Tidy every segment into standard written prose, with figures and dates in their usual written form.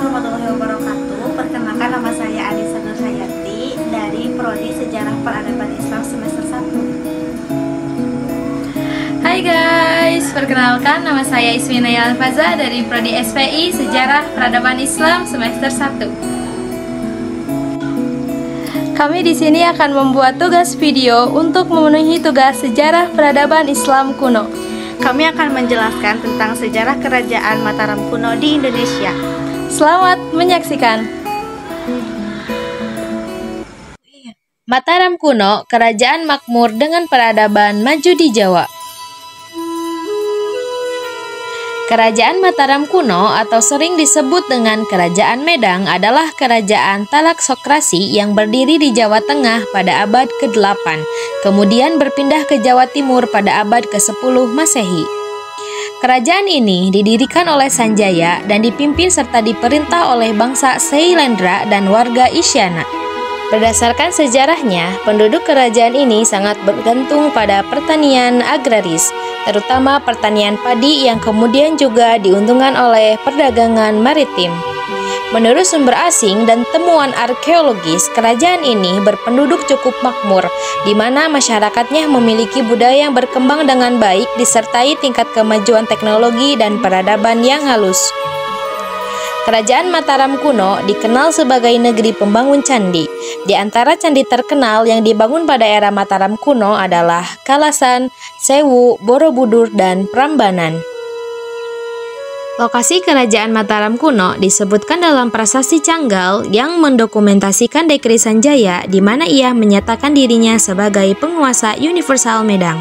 warahmatullahi wabarakatuh. Perkenalkan, nama saya Anissa Nurhayati dari Prodi Sejarah Peradaban Islam semester 1. Hai guys, perkenalkan nama saya Isminaya Alfaza dari Prodi SPI Sejarah Peradaban Islam semester 1. Kami di sini akan membuat tugas video untuk memenuhi tugas Sejarah Peradaban Islam kuno. Kami akan menjelaskan tentang sejarah kerajaan Mataram kuno di Indonesia. Selamat menyaksikan. Mataram kuno, kerajaan makmur dengan peradaban maju di Jawa. Kerajaan Mataram kuno atau sering disebut dengan Kerajaan Medang adalah kerajaan Talaksokrasi yang berdiri di Jawa Tengah pada abad ke-8, kemudian berpindah ke Jawa Timur pada abad ke-10 Masehi. Kerajaan ini didirikan oleh Sanjaya dan dipimpin serta diperintah oleh bangsa Sailendra dan warga Isyana. Berdasarkan sejarahnya, penduduk kerajaan ini sangat bergantung pada pertanian agraris, terutama pertanian padi yang kemudian juga diuntungkan oleh perdagangan maritim. Menurut sumber asing dan temuan arkeologis, kerajaan ini berpenduduk cukup makmur, di mana masyarakatnya memiliki budaya yang berkembang dengan baik disertai tingkat kemajuan teknologi dan peradaban yang halus. Kerajaan Mataram kuno dikenal sebagai negeri pembangun candi. Di antara candi terkenal yang dibangun pada era Mataram kuno adalah Kalasan, Sewu, Borobudur, dan Prambanan. Lokasi kerajaan Mataram kuno disebutkan dalam prasasti Canggal yang mendokumentasikan Dekri Sanjaya, di mana ia menyatakan dirinya sebagai penguasa universal Medang.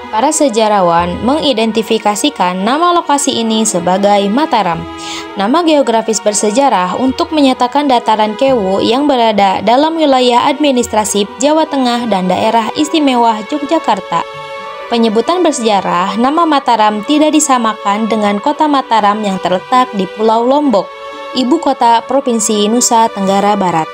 Para sejarawan mengidentifikasikan nama lokasi ini sebagai Mataram, nama geografis bersejarah untuk menyatakan dataran Kewu yang berada dalam wilayah administratif Jawa Tengah dan daerah istimewa Yogyakarta. Penyebutan bersejarah, nama Mataram tidak disamakan dengan kota Mataram yang terletak di Pulau Lombok, ibu kota Provinsi Nusa Tenggara Barat.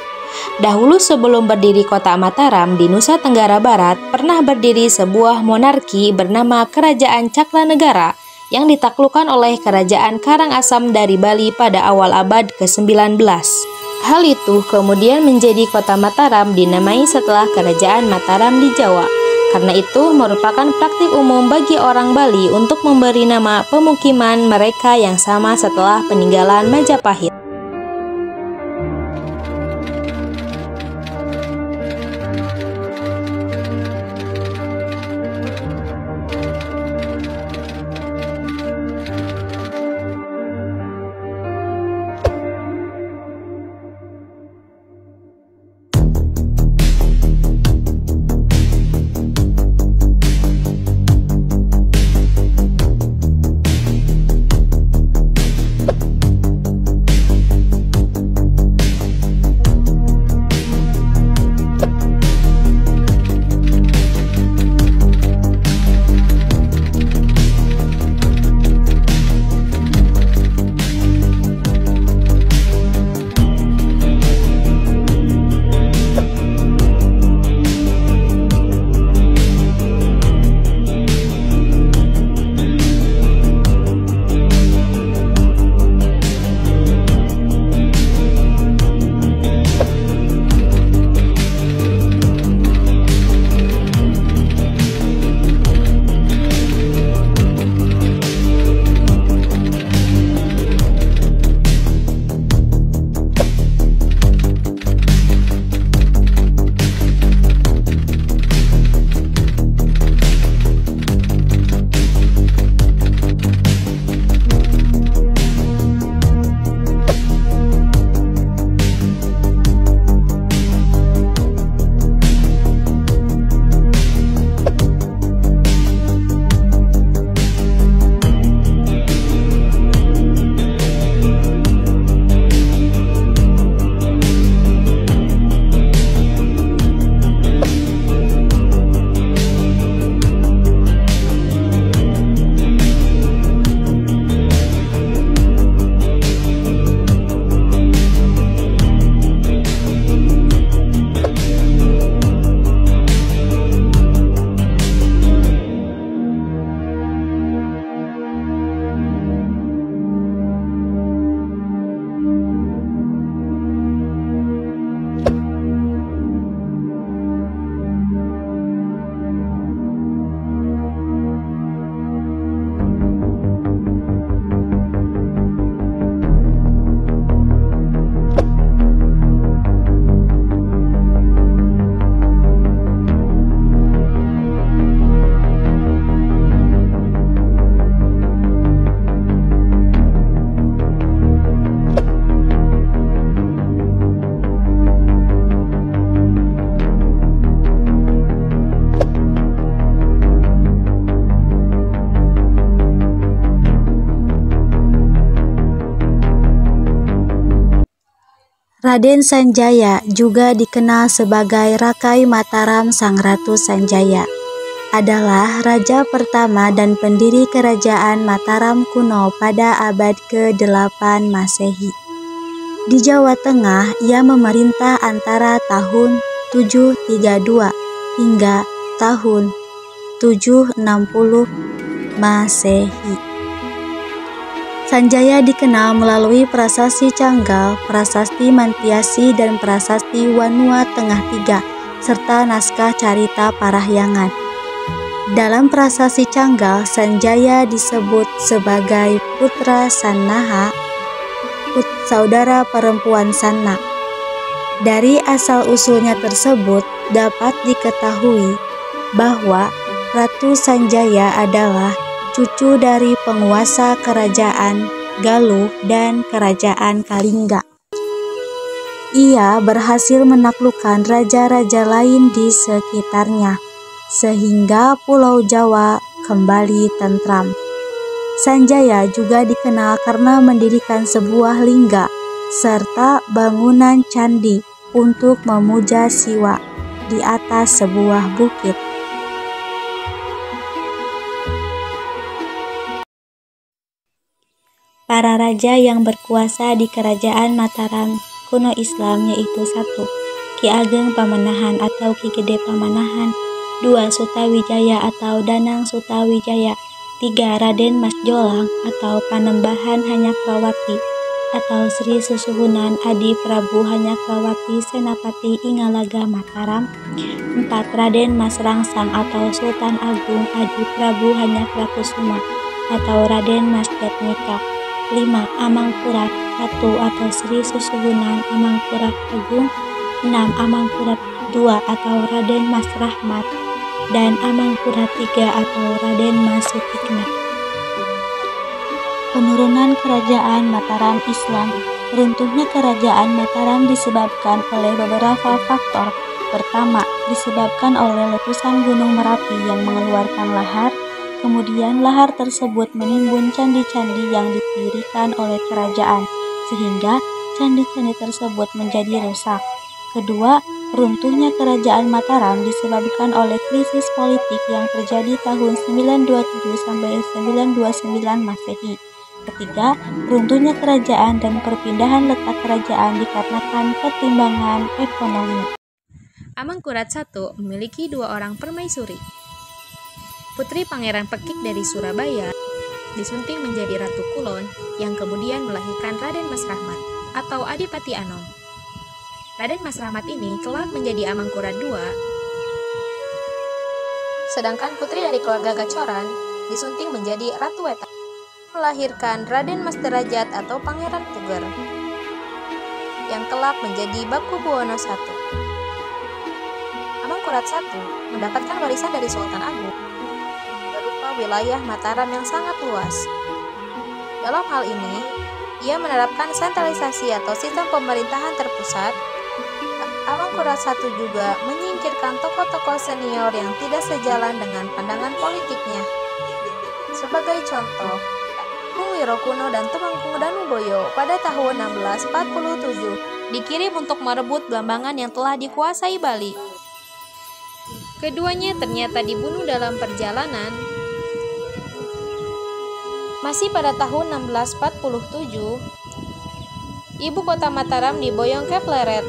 Dahulu sebelum berdiri kota Mataram di Nusa Tenggara Barat, pernah berdiri sebuah monarki bernama Kerajaan Cakranegara yang ditaklukkan oleh Kerajaan Karangasem dari Bali pada awal abad ke-19. Hal itu kemudian menjadi kota Mataram dinamai setelah Kerajaan Mataram di Jawa. Karena itu merupakan praktik umum bagi orang Bali untuk memberi nama pemukiman mereka yang sama setelah peninggalan Majapahit. Raden Sanjaya, juga dikenal sebagai Rakai Mataram Sang Ratu Sanjaya, adalah raja pertama dan pendiri kerajaan Mataram kuno pada abad ke-8 Masehi. Di Jawa Tengah, ia memerintah antara tahun 732 hingga tahun 760 Masehi. Sanjaya dikenal melalui prasasti Canggal, prasasti Mantiasi, dan prasasti Wanua Tengah Tiga, serta naskah Carita Parahyangan. Dalam prasasti Canggal, Sanjaya disebut sebagai putra Sannaha, saudara perempuan Sanna. Dari asal-usulnya tersebut dapat diketahui bahwa Ratu Sanjaya adalah cucu dari penguasa kerajaan Galuh dan kerajaan Kalingga. Ia berhasil menaklukkan raja-raja lain di sekitarnya, sehingga Pulau Jawa kembali tentram. Sanjaya juga dikenal karena mendirikan sebuah lingga serta bangunan candi untuk memuja Siwa di atas sebuah bukit. Para raja yang berkuasa di kerajaan Mataram kuno Islam yaitu 1. Ki Ageng Pamanahan atau Ki Gede Pamanahan, 2. Sutawijaya atau Danang Sutawijaya, 3. Raden Mas Jolang atau Panembahan Hanyakrawati atau Sri Susuhunan Adi Prabu Hanyakrawati Senapati Ingalaga Mataram, 4. Raden Mas Rangsang atau Sultan Agung Adi Prabu Hanyakrakusuma atau Raden Mas Jatnika, 5. Amangkurat I atau Sri Susuhunan Amangkurat Agung, 6. Amangkurat II atau Raden Mas Rahmat, dan Amangkurat III atau Raden Mas Sutikna. Penurunan kerajaan Mataram Islam. Runtuhnya kerajaan Mataram disebabkan oleh beberapa faktor. Pertama, disebabkan oleh letusan Gunung Merapi yang mengeluarkan lahar. Kemudian lahar tersebut menimbun candi-candi yang didirikan oleh kerajaan, sehingga candi-candi tersebut menjadi rusak. Kedua, runtuhnya kerajaan Mataram disebabkan oleh krisis politik yang terjadi tahun 927 sampai 929 Masehi. Ketiga, runtuhnya kerajaan dan perpindahan letak kerajaan dikarenakan pertimbangan ekonomi. Amangkurat I memiliki 2 orang permaisuri. Putri Pangeran Pekik dari Surabaya disunting menjadi Ratu Kulon yang kemudian melahirkan Raden Mas Rahmat atau Adipati Anom. Raden Mas Rahmat ini kelak menjadi Amangkurat II. Sedangkan putri dari keluarga Gacoran disunting menjadi Ratu Wetan, melahirkan Raden Mas Derajat atau Pangeran Puger yang kelak menjadi Bakubuwono I. Amangkurat I mendapatkan warisan dari Sultan Agung berupa wilayah Mataram yang sangat luas. Dalam hal ini, ia menerapkan sentralisasi atau sistem pemerintahan terpusat. Amangkurat I juga menyingkirkan tokoh-tokoh senior yang tidak sejalan dengan pandangan politiknya. Sebagai contoh, Kung Wirokuno dan Tumenggung Danuboyo pada tahun 1647 dikirim untuk merebut Blambangan yang telah dikuasai Bali. Keduanya ternyata dibunuh dalam perjalanan. Masih pada tahun 1647, ibu kota Mataram diboyong ke Pleret.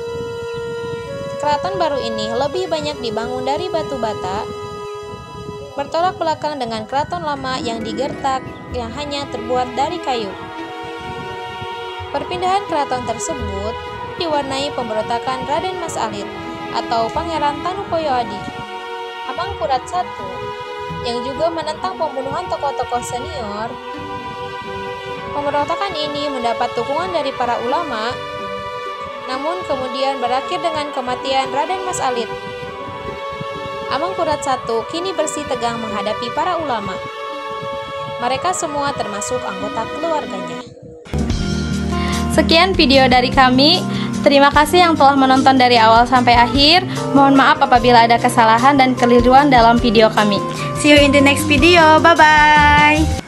Keraton baru ini lebih banyak dibangun dari batu bata, bertolak belakang dengan keraton lama yang digertak yang hanya terbuat dari kayu. Perpindahan keraton tersebut diwarnai pemberontakan Raden Mas Alit atau Pangeran Tanukoyo Adi. Amangkurat I yang juga menentang pembunuhan tokoh-tokoh senior. Pemberontakan ini mendapat dukungan dari para ulama, namun kemudian berakhir dengan kematian Raden Mas Alit. Amangkurat I kini bersih tegang menghadapi para ulama. Mereka semua termasuk anggota keluarganya. Sekian video dari kami. Terima kasih yang telah menonton dari awal sampai akhir. Mohon maaf apabila ada kesalahan dan keliruan dalam video kami. See you in the next video. Bye-bye.